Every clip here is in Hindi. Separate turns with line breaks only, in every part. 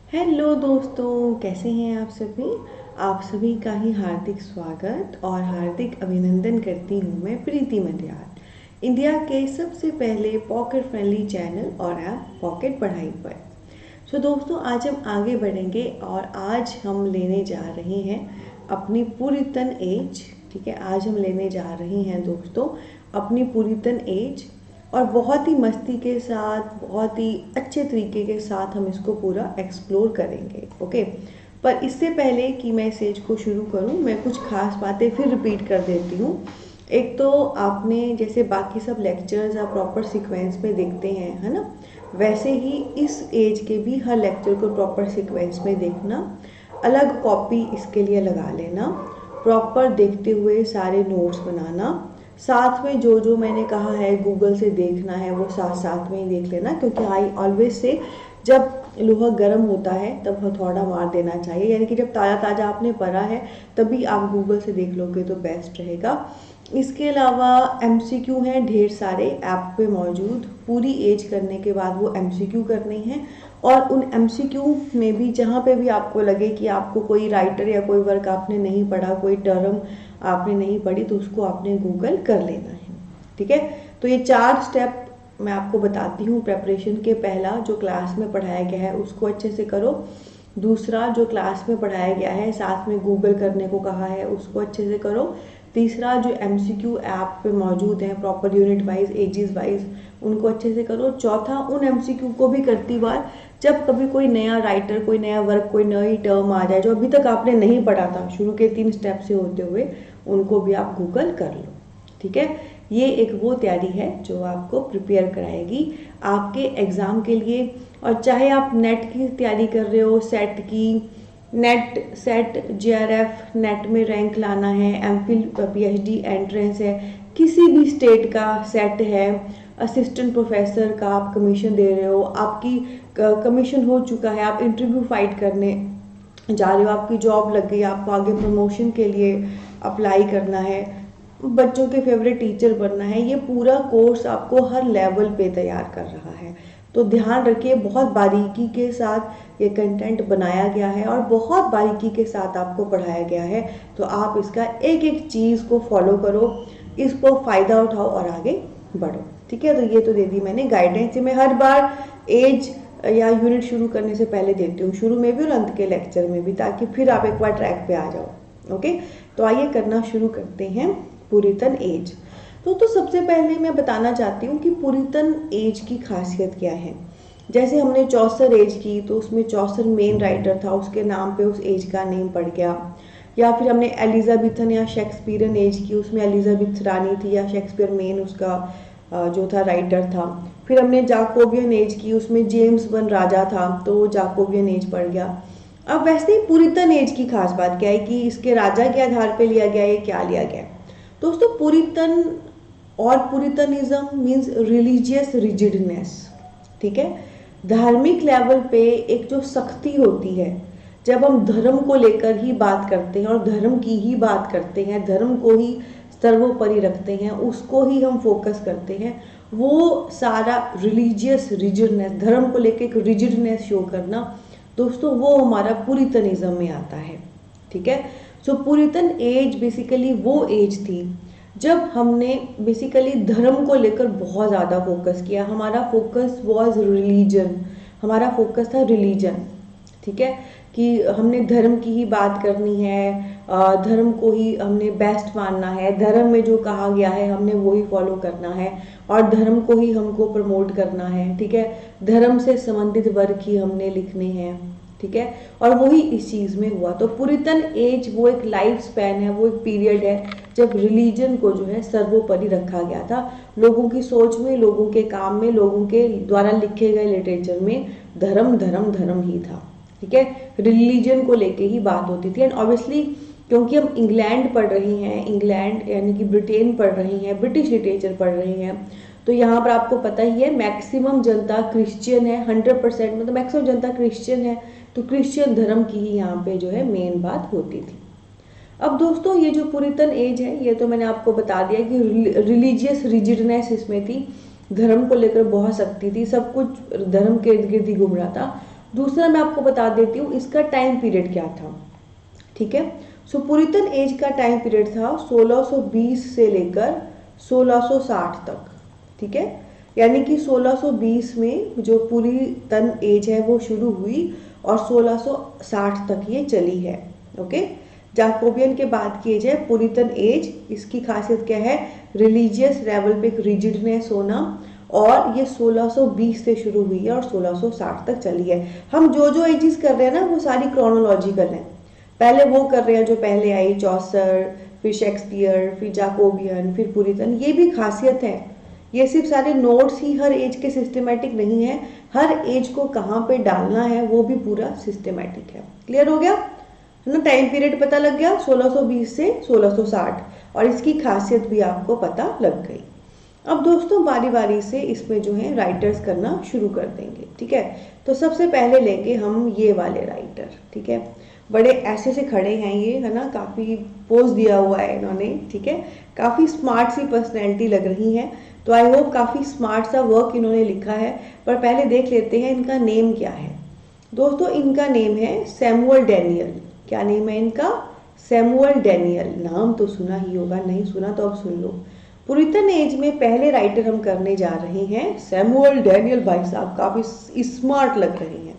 हेलो दोस्तों, कैसे हैं आप सभी। आप सभी का ही हार्दिक स्वागत और हार्दिक अभिनंदन करती हूँ मैं प्रीति मध्याल, इंडिया के सबसे पहले पॉकेट फ्रेंडली चैनल और ऐप पॉकेट पढ़ाई पर। दोस्तों, आज हम आगे बढ़ेंगे और आज हम लेने जा रहे हैं अपनी पूरीतन एज। ठीक है, आज हम लेने जा रहे हैं दोस्तों अपनी पूरीतन एज, और बहुत ही मस्ती के साथ, बहुत ही अच्छे तरीके के साथ हम इसको पूरा एक्सप्लोर करेंगे। ओके, पर इससे पहले कि मैं इस एज को शुरू करूं, मैं कुछ खास बातें फिर रिपीट कर देती हूँ। एक तो आपने जैसे बाकी सब लेक्चर्स आप प्रॉपर सीक्वेंस में देखते हैं, है ना, वैसे ही इस एज के भी हर लेक्चर को प्रॉपर सीक्वेंस में देखना, अलग कॉपी इसके लिए लगा लेना, प्रॉपर देखते हुए सारे नोट्स बनाना, साथ में जो जो मैंने कहा है गूगल से देखना है वो साथ साथ में ही देख लेना, क्योंकि आई ऑलवेज से जब लोहा गर्म होता है तब हथौड़ा मार देना चाहिए, यानी कि जब ताज़ा ताज़ा आपने पढ़ा है तभी आप गूगल से देख लोगे तो बेस्ट रहेगा। इसके अलावा एमसीक्यू हैं ढेर सारे ऐप पे मौजूद, पूरी एज करने के बाद वो एमसीक्यू करने हैं, और उन एमसीक्यू में भी जहाँ पे भी आपको लगे कि आपको कोई राइटर या कोई वर्क आपने नहीं पढ़ा, कोई टर्म आपने नहीं पढ़ी, तो उसको आपने गूगल कर लेना है। ठीक है, तो ये 4 स्टेप मैं आपको बताती हूँ प्रेपरेशन के। पहला, जो क्लास में पढ़ाया गया है उसको अच्छे से करो। दूसरा, जो क्लास में पढ़ाया गया है साथ में गूगल करने को कहा है उसको अच्छे से करो। तीसरा, जो एमसीक्यू ऐप पे मौजूद हैं proper unit wise, ages wise, उनको अच्छे से करो। चौथा, उन एमसीक्यू को भी करती बार जब कभी कोई नया राइटर, कोई नया वर्क, कोई नई टर्म आ जाए जो अभी तक आपने नहीं पढ़ा था शुरू के 3 स्टेप से होते हुए, उनको भी आप गूगल कर लो। ठीक है, ये एक वो तैयारी है जो आपको प्रिपेयर कराएगी आपके एग्ज़ाम के लिए। और चाहे आप नेट की तैयारी कर रहे हो, सेट की, नेट सेट जेआरएफ, नेट में रैंक लाना है, एमफिल पीएचडी एंट्रेंस है, किसी भी स्टेट का सेट है, असिस्टेंट प्रोफेसर का आप कमीशन दे रहे हो, आपकी कमीशन हो चुका है, आप इंटरव्यू फाइट करने जा रहे हो, आपकी जॉब लग गई, आपको आगे प्रमोशन के लिए अप्लाई करना है, बच्चों के फेवरेट टीचर बनना है, ये पूरा कोर्स आपको हर लेवल पे तैयार कर रहा है। तो ध्यान रखिए, बहुत बारीकी के साथ ये कंटेंट बनाया गया है और बहुत बारीकी के साथ आपको पढ़ाया गया है। तो आप इसका एक एक चीज़ को फॉलो करो, इसको फ़ायदा उठाओ और आगे बढ़ो। ठीक है, तो ये तो दे दी मैंने गाइडेंस। मैं हर बार एज या यूनिट शुरू करने से पहले देती हूँ, शुरू में भी और अंत के लेक्चर में भी, ताकि फिर आप एक बार ट्रैक पे आ जाओ। ओके, तो आइए करना शुरू करते हैं पूरीतन एज। तो सबसे पहले मैं बताना चाहती हूँ कि पूरीतन एज की खासियत क्या है। जैसे हमने चौसर एज की तो उसमें चौसर मेन राइटर था, उसके नाम पे उस एज का नेम पड़ गया। या फिर हमने एलिजाबेथन या शेक्सपियरन एज की, उसमें एलिजाबेथ रानी थी या शेक्सपियर मेन उसका जो था राइटर था। फिर हमने जाकोबियन एज की, उसमें जेम्स वन राजा था तो जाकोबियन एज पड़ गया। अब वैसे ही पूरीतन एज की खास बात क्या है कि इसके राजा के आधार पे लिया गया है, क्या लिया गया है। दोस्तों, पुरितन और पुरितनिज्म मीन्स रिलीजियस रिजिडनेस। ठीक है, धार्मिक लेवल पे एक जो सख्ती होती है, जब हम धर्म को लेकर ही बात करते हैं और धर्म की ही बात करते हैं, धर्म को ही सर्वोपरि रखते हैं, उसको ही हम फोकस करते हैं, वो सारा रिलीजियस रिजिडनेस, धर्म को लेकर एक रिजिडनेस शो करना, दोस्तों वो हमारा पुरितनिज्म में आता है। ठीक है, सो पुरितन एज बेसिकली वो एज थी जब हमने बेसिकली धर्म को लेकर बहुत ज़्यादा फोकस किया। हमारा फोकस वॉज रिलीजन, हमारा फोकस था रिलीजन। ठीक है, कि हमने धर्म की ही बात करनी है, धर्म को ही हमने बेस्ट मानना है, धर्म में जो कहा गया है हमने वो ही फॉलो करना है, और धर्म को ही हमको प्रमोट करना है। ठीक है, धर्म से संबंधित वर्क ही हमने लिखने हैं। ठीक है, और वही इस चीज़ में हुआ। तो पुरितन एज वो एक लाइफ स्पैन है, वो एक पीरियड है जब रिलीजन को जो है सर्वोपरि रखा गया था। लोगों की सोच में, लोगों के काम में, लोगों के द्वारा लिखे गए लिटरेचर में धर्म धर्म धर्म ही था। ठीक है, रिलीजन को लेके ही बात होती थी। एंड ऑब्वियसली क्योंकि हम इंग्लैंड पढ़ रही हैं, इंग्लैंड यानी कि ब्रिटेन पढ़ रही हैं, ब्रिटिश लिटरेचर पढ़ रही हैं, तो यहाँ पर आपको पता ही है मैक्सिमम जनता क्रिश्चियन है, 100%, मतलब मैक्सिमम जनता क्रिश्चियन है, तो क्रिश्चियन धर्म की ही यहाँ पे जो है मेन बात होती थी। अब दोस्तों, ये जो पुरितन एज है, ये तो मैंने आपको बता दिया कि रिलीजियस रिजिडनेस इसमें थी, धर्म को लेकर बहुत सख्ती थी, सब कुछ धर्म के इर्द गिर्द ही घूम रहा था। दूसरा मैं आपको बता देती हूँ इसका टाइम पीरियड क्या था, ठीक है। सो पुरातन एज का टाइम पीरियड था 1620 से लेकर 1660 तक, ठीक है। यानी कि 1620 में जो पुरातन एज है वो शुरू हुई और 1660 तक ये चली है, ओके। जैकोबियन के बाद की एज है पुरातन एज। इसकी खासियत क्या है, रिलीजियस लेवल पे एक रिजिडनेस होना, और ये 1620 से शुरू हुई है और 1660 तक चली है। हम जो जो एजेस कर रहे हैं ना वो सारी क्रोनोलॉजिकल है। पहले वो कर रहे हैं जो पहले आई, चौसर, फिर शेक्सपियर, फिर जैकोबियन, फिर पुरातन। ये भी खासियत है, ये सिर्फ सारे नोट्स ही हर एज के सिस्टमेटिक नहीं है, हर एज को कहाँ पे डालना है वो भी पूरा सिस्टमेटिक है। क्लियर हो गया है ना, टाइम पीरियड पता लग गया 1620 से 1660, और इसकी खासियत भी आपको पता लग गई। अब दोस्तों बारी बारी से इसमें जो है राइटर्स करना शुरू कर देंगे, ठीक है। तो सबसे पहले लेंगे हम ये वाले राइटर, ठीक है। बड़े ऐसे से खड़े हैं ये, है ना, काफ़ी पोज दिया हुआ है इन्होंने, ठीक है। काफ़ी स्मार्ट सी पर्सनैलिटी लग रही है, तो आई होप काफ़ी स्मार्ट सा वर्क इन्होंने लिखा है। पर पहले देख लेते हैं इनका नेम क्या है। दोस्तों इनका नेम है सैमुअल डैनियल। क्या नेम है इनका, सैमुअल डैनियल। नाम तो सुना ही होगा, नहीं सुना तो अब सुन लो। पुरातन एज में पहले राइटर हम करने जा रहे हैं सैमुअल डैनियल। भाई साहब काफ़ी स्मार्ट लग रहे हैं।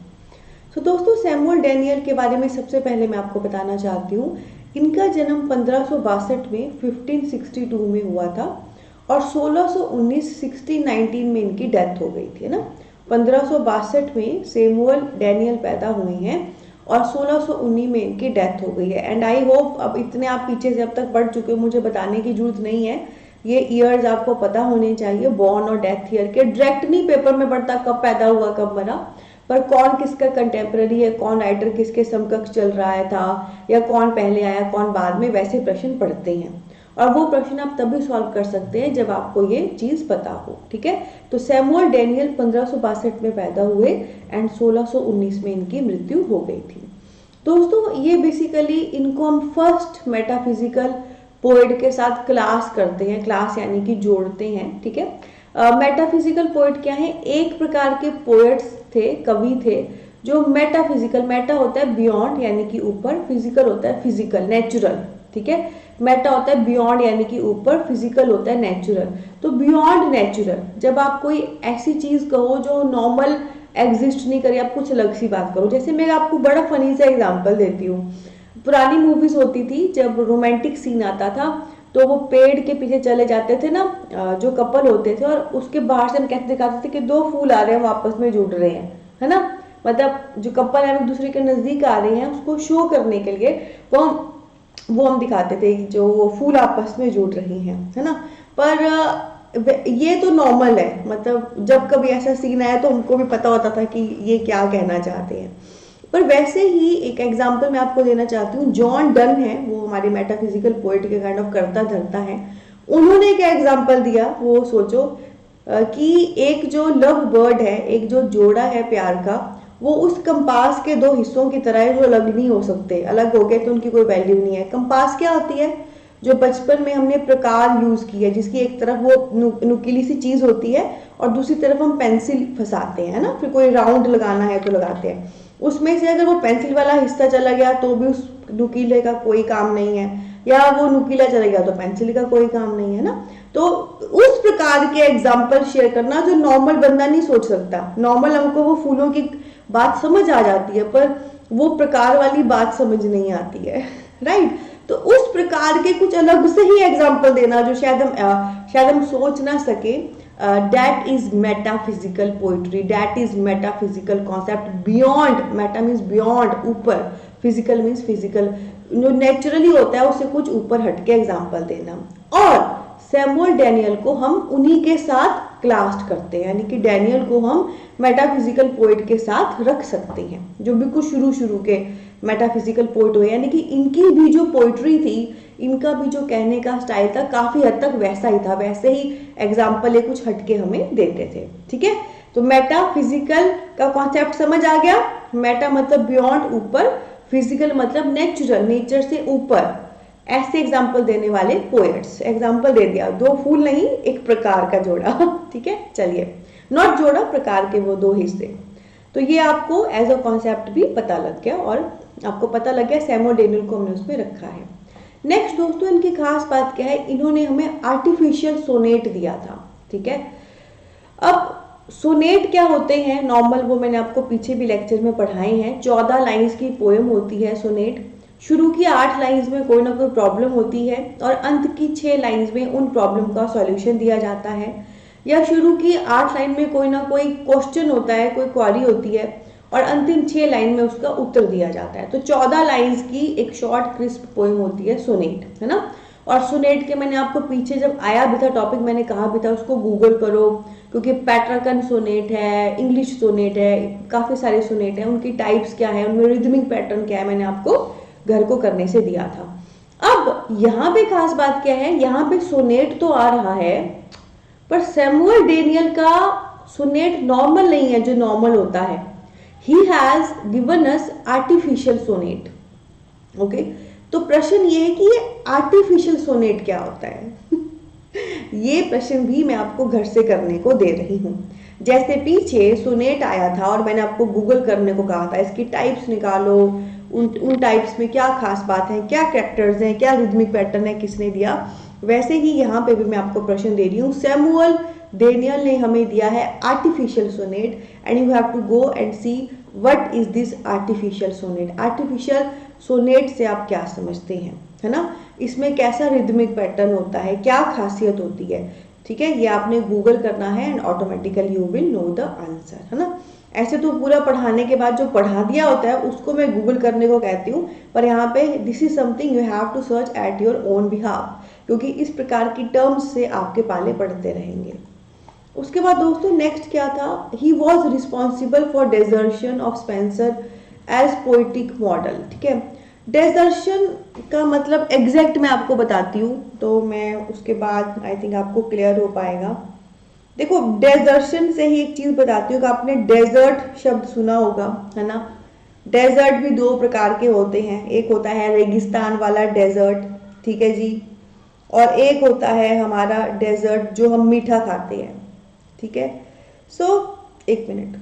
तो दोस्तों सैमुअल डैनियल के बारे में सबसे पहले मैं आपको बताना चाहती हूँ, इनका जन्म 1562 में 1562 में हुआ था, और 1619 में इनकी डेथ हो गई थी, है ना। 1562 में सैमुअल डैनियल पैदा हुए हैं और 1619 में इनकी डेथ हो गई है। एंड आई होप अब इतने आप पीछे से अब तक पढ़ चुके हो, मुझे बताने की जरूरत नहीं है, ये ईयर्स आपको पता होने चाहिए, बॉर्न और डेथ ईयर के। डायरेक्ट नहीं पेपर में पढ़ता कब पैदा हुआ कब मरा, पर कौन किसका कंटेम्प्रेरी है, कौन राइटर किसके समकक्ष चल रहा है था, या कौन पहले आया कौन बाद में, वैसे प्रश्न पढ़ते हैं। और वो प्रश्न आप तभी सॉल्व कर सकते हैं जब आपको ये चीज़ पता हो, ठीक है। तो सैमुअल डैनियल 1562 में पैदा हुए एंड 1619 में इनकी मृत्यु हो गई थी। दोस्तों ये बेसिकली इनको हम फर्स्ट मेटाफिजिकल पोएट के साथ क्लास करते हैं, क्लास यानी कि जोड़ते हैं, ठीक है। मेटाफिजिकल पोएट क्या है, एक प्रकार के पोएट्स थे, कवि थे जो मेटाफिजिकल, मेटा होता है बियॉन्ड यानी कि ऊपर, फिजिकल होता है फिजिकल नेचुरल, ठीक है। मेटा होता है बियॉन्ड यानी कि ऊपर, फिजिकल होता है नेचुरल। तो बियॉन्ड नेचुरल, जब आप कोई ऐसी चीज कहो जो नॉर्मल एग्जिस्ट नहीं करे, आप कुछ अलग सी बात करो। जैसे मैं आपको बड़ा फनी सा एग्जांपल देती हूँ, पुरानी मूवीज होती थी जब रोमांटिक सीन आता था तो वो पेड़ के पीछे चले जाते थे ना, जो कपल होते थे, और उसके बाहर से हम कैसे दिखाते थे कि दो फूल आ रहे हैं वो आपस में जुड़ रहे हैं, है ना। मतलब जो कपल है एक दूसरे के नजदीक आ रहे हैं, उसको शो करने के लिए वो हम दिखाते थे जो वो फूल आपस में जुड़ रही हैं, है ना। पर ये तो नॉर्मल है, मतलब जब कभी ऐसा सीन आया तो हमको भी पता होता था कि ये क्या कहना चाहते हैं। पर वैसे ही एक एग्जाम्पल मैं आपको देना चाहती हूँ, जॉन डन है, वो हमारे मेटाफिजिकल पोएट के काइंड ऑफ करता धरता है। उन्होंने क्या एग्जाम्पल दिया, वो सोचो कि एक जो लव बर्ड है, एक जो जोड़ा है प्यार का, वो उस कंपास के दो हिस्सों की तरह है जो अलग नहीं हो सकते, अलग हो गए तो उनकी कोई वैल्यू नहीं है। कंपास क्या होती है, जो बचपन में हमने प्रकार यूज की है, जिसकी एक तरफ वो नुकीली सी चीज होती है और दूसरी तरफ हम पेंसिल फंसाते हैं, ना, फिर कोई राउंड लगाना है तो लगाते हैं। उसमें से अगर वो पेंसिल वाला हिस्सा चला गया तो भी उस नुकीले का कोई काम नहीं है, या वो नुकीला चला गया तो पेंसिल का कोई काम नहीं है ना। तो उस प्रकार के एग्जाम्पल शेयर करना जो नॉर्मल बंदा नहीं सोच सकता। नॉर्मल हमको वो फूलों की बात समझ आ जाती है, पर वो प्रकार वाली बात समझ नहीं आती है, राइट। तो उस प्रकार के कुछ अलग से ही एग्जाम्पल देना जो शायद हम सोच ना सके, that is metaphysical poetry, that is metaphysical concept, beyond, meta means beyond, ऊपर, physical means physical, जो नेचुरली होता है उससे कुछ ऊपर हटके एग्जाम्पल देना। और सैमुअल डैनियल को हम उन्हीं के साथ क्लास करते हैं, यानी कि डैनियल को हम मेटाफिजिकल पोएट के साथ रख सकते हैं, जो भी कुछ शुरू के मेटाफिजिकल पोएट हुए, यानी कि इनकी भी जो पोइट्री थी, इनका भी जो कहने का स्टाइल था काफी हद तक वैसा ही था, वैसे ही एग्जाम्पल ये कुछ हटके हमें देते थे, ठीक है। तो मेटाफिजिकल का कॉन्सेप्ट समझ आ गया। मेटा मतलब बियॉन्ड, ऊपर, फिजिकल मतलब नेचुरल, नेचर से ऊपर, ऐसे एग्जाम्पल देने वाले पोएट्स। एग्जाम्पल दे दिया, दो फूल नहीं एक प्रकार का जोड़ा, ठीक है। चलिए, नॉट जोड़ा, प्रकार के वो दो हिस्से। तो ये आपको एज अ कॉन्सेप्ट भी पता लग गया और आपको पता लग गया सैमुअल डेनियल को हमने उसमें रखा है। नेक्स्ट दोस्तों, इनकी खास बात क्या है, इन्होंने हमें आर्टिफिशियल सोनेट दिया था। ठीक है, अब सोनेट क्या होते हैं, नॉर्मल वो मैंने आपको पीछे भी लेक्चर में पढ़ाए हैं। 14 लाइंस की पोएम होती है सोनेट। शुरू की 8 लाइंस में कोई ना कोई प्रॉब्लम होती है और अंत की 6 लाइंस में उन प्रॉब्लम का सॉल्यूशन दिया जाता है, या शुरू की 8 लाइन में कोई ना कोई क्वेश्चन होता है, कोई क्वारी होती है और अंतिम 6 लाइन में उसका उत्तर दिया जाता है। तो 14 लाइंस की एक शॉर्ट क्रिस्प पोएम होती है सोनेट, है ना। और सोनेट के मैंने आपको पीछे जब आया भी था टॉपिक, मैंने कहा भी था उसको गूगल करो, क्योंकि पैट्राकन सोनेट है, इंग्लिश सोनेट है, काफ़ी सारे सोनेट हैं, उनकी टाइप्स क्या है, उनमें रिदमिक पैटर्न क्या है, मैंने आपको घर को करने से दिया था। अब यहाँ पे खास बात क्या है, यहाँ पे सोनेट तो आ रहा है पर सैमुअल डेनियल का सोनेट नॉर्मल नहीं है जो नॉर्मल होता है। He has given us artificial sonnet. Okay, तो प्रश्न ये है कि ये आर्टिफिशियल सोनेट क्या होता है ये प्रश्न भी मैं आपको घर से करने को दे रही हूँ। जैसे पीछे सोनेट आया था और मैंने आपको गूगल करने को कहा था, इसकी टाइप्स निकालो, उन टाइप्स में क्या खास बात है, क्या कैरेक्टर्स हैं, क्या रिदमिक पैटर्न है, किसने दिया, वैसे ही यहाँ पे भी मैं आपको प्रश्न दे रही हूँ। सैमुअल डेनियल ने हमें दिया है artificial sonnet and you have to go and see what is this artificial sonnet. Artificial sonnet से आप क्या समझते हैं, है ना, इसमें कैसा रिदमिक पैटर्न होता है, क्या खासियत होती है। ठीक है, ये आपने गूगल करना है and automatically you will know the answer, है ना। ऐसे तो पूरा पढ़ाने के बाद जो पढ़ा दिया होता है उसको मैं गूगल करने को कहती हूँ, पर यहाँ पे this is something you have to search at your own behalf, क्योंकि इस प्रकार की टर्म्स से आपके पाले पड़ते रहेंगे। उसके बाद दोस्तों नेक्स्ट क्या था, he was responsible for desertion of Spenser as poetic model. ठीक है, डेजर्शन का मतलब एग्जैक्ट मैं आपको बताती हूँ, तो मैं उसके बाद आई थिंक आपको क्लियर हो पाएगा। देखो, डेजर्शन से ही एक चीज बताती हूँ कि आपने डेजर्ट शब्द सुना होगा, है ना। डेजर्ट भी दो प्रकार के होते हैं, एक होता है रेगिस्तान वाला डेजर्ट, ठीक है जी, और एक होता है हमारा डेजर्ट जो हम मीठा खाते हैं। ठीक है, सो एक मिनट,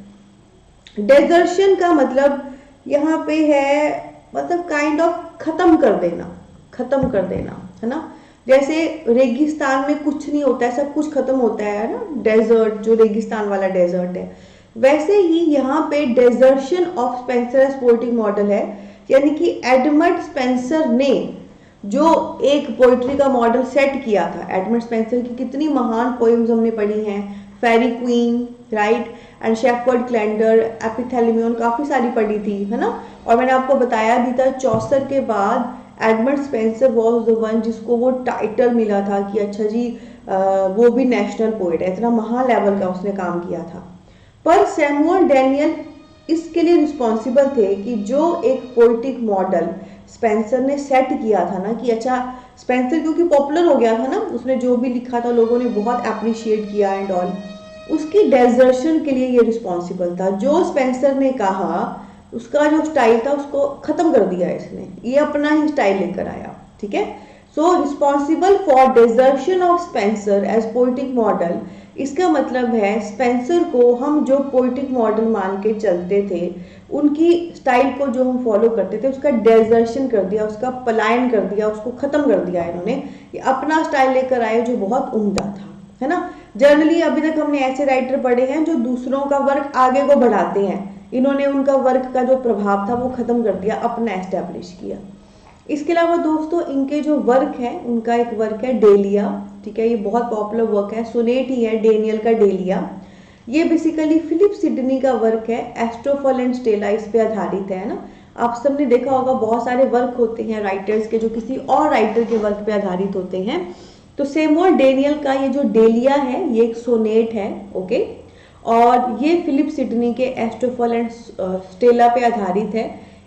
डेजर्शन का मतलब यहाँ पे है, मतलब काइंड ऑफ खत्म कर देना, खत्म कर देना, है ना। जैसे रेगिस्तान में कुछ नहीं होता है, सब कुछ खत्म होता है ना, डेजर्ट जो रेगिस्तान वाला डेजर्ट है, वैसे ही यहाँ पे desertion of Spenser as poetic model है, यानी कि एडमंड स्पेंसर ने जो एक पोइट्री का मॉडल सेट किया था। एडमंड स्पेंसर की कितनी महान पोएम्स हमने पढ़ी हैं, फेरी queen, right, and shepherd calendar, एपिथैलेमियन, काफ़ी सारी पढ़ी थी, है ना। और मैंने आपको बताया भी था चौसर के बाद Edmund Spenser was the one जिसको वो टाइटल मिला था कि अच्छा जी वो भी नेशनल पोएट है, इतना महान लेवल का उसने काम किया था। पर सैमुअल डेनियल इसके लिए रिस्पॉन्सिबल थे कि जो एक पोइटिक मॉडल स्पेंसर ने सेट किया था ना, कि अच्छा स्पेंसर क्योंकि पॉपुलर हो गया था ना, उसने जो भी लिखा था लोगों ने बहुत अप्रिशिएट किया एंड ऑल, उसकी डेजर्शन के लिए ये रिस्पॉन्सिबल था। जो स्पेंसर ने कहा उसका जो स्टाइल था उसको खत्म कर दिया इसने, ये अपना ही स्टाइल लेकर आया। ठीक है, so responsible for desertion of Spenser as poetic model, इसका मतलब है स्पेंसर को हम जो पोइटिक मॉडल मान के चलते थे, उनकी स्टाइल को जो हम फॉलो करते थे उसका डेजर्शन कर दिया, उसका पलायन कर दिया, उसको खत्म कर दिया इन्होंने। ये अपना स्टाइल लेकर आए जो बहुत उम्दा था, है ना। जनरली अभी तक हमने ऐसे राइटर पढ़े हैं जो दूसरों का वर्क आगे को बढ़ाते हैं, इन्होंने उनका वर्क का जो प्रभाव था वो खत्म कर दिया, अपना एस्टेब्लिश किया। इसके अलावा दोस्तों इनके जो वर्क है, उनका एक वर्क है डेलिया। ठीक है, ये बहुत पॉपुलर वर्क है, सोनेट ही है डेनियल का डेलिया। ये बेसिकली फिलिप सिडनी का वर्क है, एस्ट्रोफल एंड स्टेला इस पे आधारित है ना। आप सबने देखा होगा बहुत सारे वर्क होते हैं राइटर्स के जो किसी और राइटर के वर्क पे आधारित होते हैं। तो सैमुअल डेनियल का ये जो डेलिया है ये एक सोनेट है, ओके, और ये फिलिप सिडनी के एस्ट्रोफल एंड स्टेला पे आधारित है।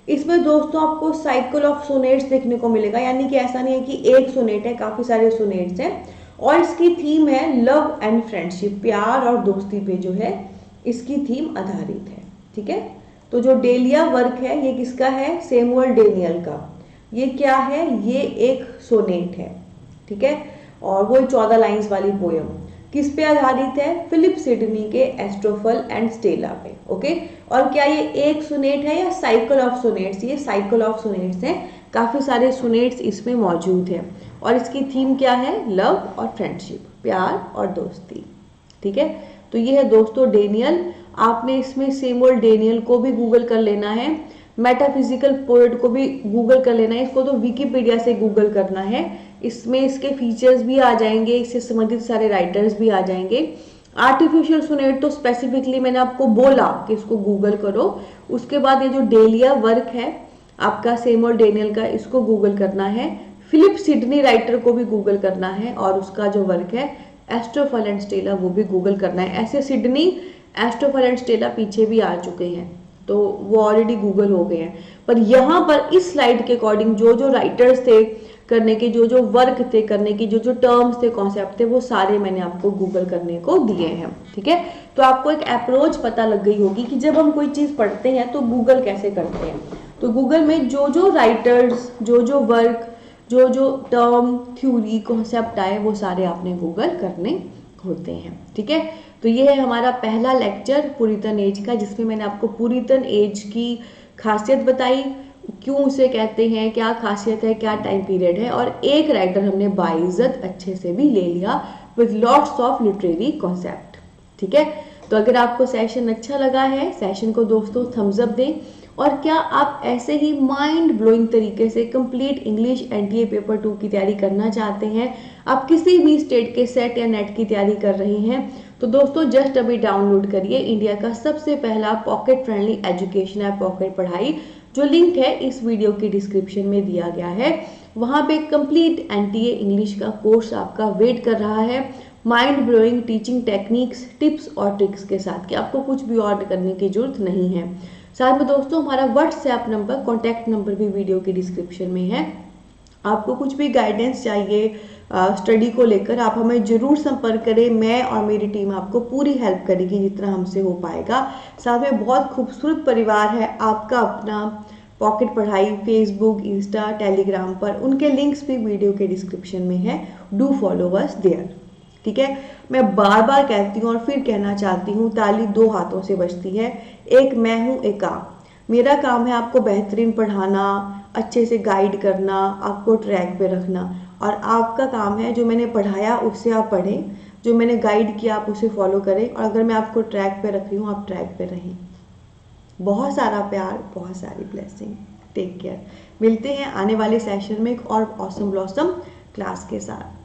इसमें दोस्तों आपको साइकिल ऑफ सोनेट्स देखने को मिलेगा, यानी कि ऐसा नहीं है कि एक सोनेट है, काफी सारे सोनेट्स हैं, और इसकी थीम है लव एंड फ्रेंडशिप, प्यार और दोस्ती पे जो है इसकी थीम आधारित है। ठीक है, तो जो डेलिया वर्क है ये किसका है, सैमुअल डेनियल का। ये क्या है, ये एक सोनेट है। ठीक है, और वो 14 लाइंस वाली पोयम किस पे आधारित है, फिलिप सिडनी के एस्ट्रोफल एंड स्टेला पे। ओके, और क्या ये एक सोनेट है या साइकिल ऑफ सोनेट्स? ये साइकिल ऑफ सोनेट्स हैं, काफ़ी सारे सोनेट्स इसमें मौजूद हैं। और इसकी थीम क्या है? लव और फ्रेंडशिप, प्यार और दोस्ती। ठीक है, तो ये है दोस्तों डेनियल। आपने इसमें सेमुअल डेनियल को भी गूगल कर लेना है, मेटाफिजिकल पोएट को भी गूगल कर लेना है, इसको तो विकिपीडिया से गूगल करना है। इसमें इसके फीचर्स भी आ जाएंगे, इससे संबंधित सारे राइटर्स भी आ जाएंगे। आर्टिफिशियल सोनेट तो स्पेसिफिकली मैंने आपको बोला कि इसको गूगल करो। उसके बाद ये जो डेलिया वर्क है आपका सेमुअल डेनियल का, इसको गूगल करना है। फिलिप सिडनी राइटर को भी गूगल करना है, और उसका जो वर्क है एस्ट्रोफल एंड स्टेला, वो भी गूगल करना है। ऐसे सिडनी, एस्ट्रोफल एंड स्टेला पीछे भी आ चुके हैं, तो वो ऑलरेडी गूगल हो गए हैं। पर यहाँ पर इस स्लाइड के अकॉर्डिंग जो जो राइटर्स थे करने के, जो जो वर्क थे करने की, जो जो टर्म्स थे, कॉन्सेप्ट थे, वो सारे मैंने आपको गूगल करने को दिए हैं। ठीक है, तो आपको एक अप्रोच पता लग गई होगी कि जब हम कोई चीज़ पढ़ते हैं तो गूगल कैसे करते हैं। तो गूगल में जो जो राइटर्स, जो जो वर्क, जो जो टर्म, थ्योरी, कॉन्सेप्ट आए, वो सारे आपने गूगल करने होते हैं। ठीक है, तो ये है हमारा पहला लेक्चर पुरितन एज का, जिसमें मैंने आपको पुरितन एज की खासियत बताई, क्यों उसे कहते हैं, क्या खासियत है, क्या टाइम पीरियड है, और एक राइटर हमने बाइज्जत अच्छे से भी ले लिया with lots of literary concept. ठीक है, तो अगर आपको सेशन अच्छा लगा है, सेशन को दोस्तों थम्स अप दें। और क्या आप ऐसे ही माइंड ब्लोइंग तरीके से कंप्लीट इंग्लिश एनटीए पेपर 2 की तैयारी करना चाहते हैं, आप किसी भी स्टेट के सेट या नेट की तैयारी कर रहे हैं, तो दोस्तों जस्ट अभी डाउनलोड करिए इंडिया का सबसे पहला pocket friendly education app pocket पढ़ाई, जो लिंक है इस वीडियो की डिस्क्रिप्शन में दिया गया है। वहाँ पे कंप्लीट एनटीए इंग्लिश का कोर्स आपका वेट कर रहा है, mind blowing teaching techniques, tips और ट्रिक्स के साथ, कि आपको कुछ भी और करने की जरूरत नहीं है। साथ में दोस्तों हमारा व्हाट्सएप नंबर, कॉन्टैक्ट नंबर भी वीडियो की डिस्क्रिप्शन में है। आपको कुछ भी गाइडेंस चाहिए स्टडी को लेकर, आप हमें जरूर संपर्क करें। मैं और मेरी टीम आपको पूरी हेल्प करेगी जितना हमसे हो पाएगा। साथ में बहुत खूबसूरत परिवार है आपका अपना पॉकेट पढ़ाई, फेसबुक, इंस्टा, टेलीग्राम पर, उनके लिंक्स भी वीडियो के डिस्क्रिप्शन में है। Do follow us there. ठीक है, मैं बार बार कहती हूँ और फिर कहना चाहती हूँ, ताली दो हाथों से बजती है। एक मैं हूँ, एक आप। मेरा काम है आपको बेहतरीन पढ़ाना, अच्छे से गाइड करना, आपको ट्रैक पे रखना, और आपका काम है जो मैंने पढ़ाया उससे आप पढ़ें, जो मैंने गाइड किया आप उसे फॉलो करें, और अगर मैं आपको ट्रैक पे रख रही हूँ आप ट्रैक पे रहें। बहुत सारा प्यार, बहुत सारी ब्लेसिंग। Take care. मिलते हैं आने वाले सेशन में एक और ऑसम ब्लॉसम क्लास के साथ।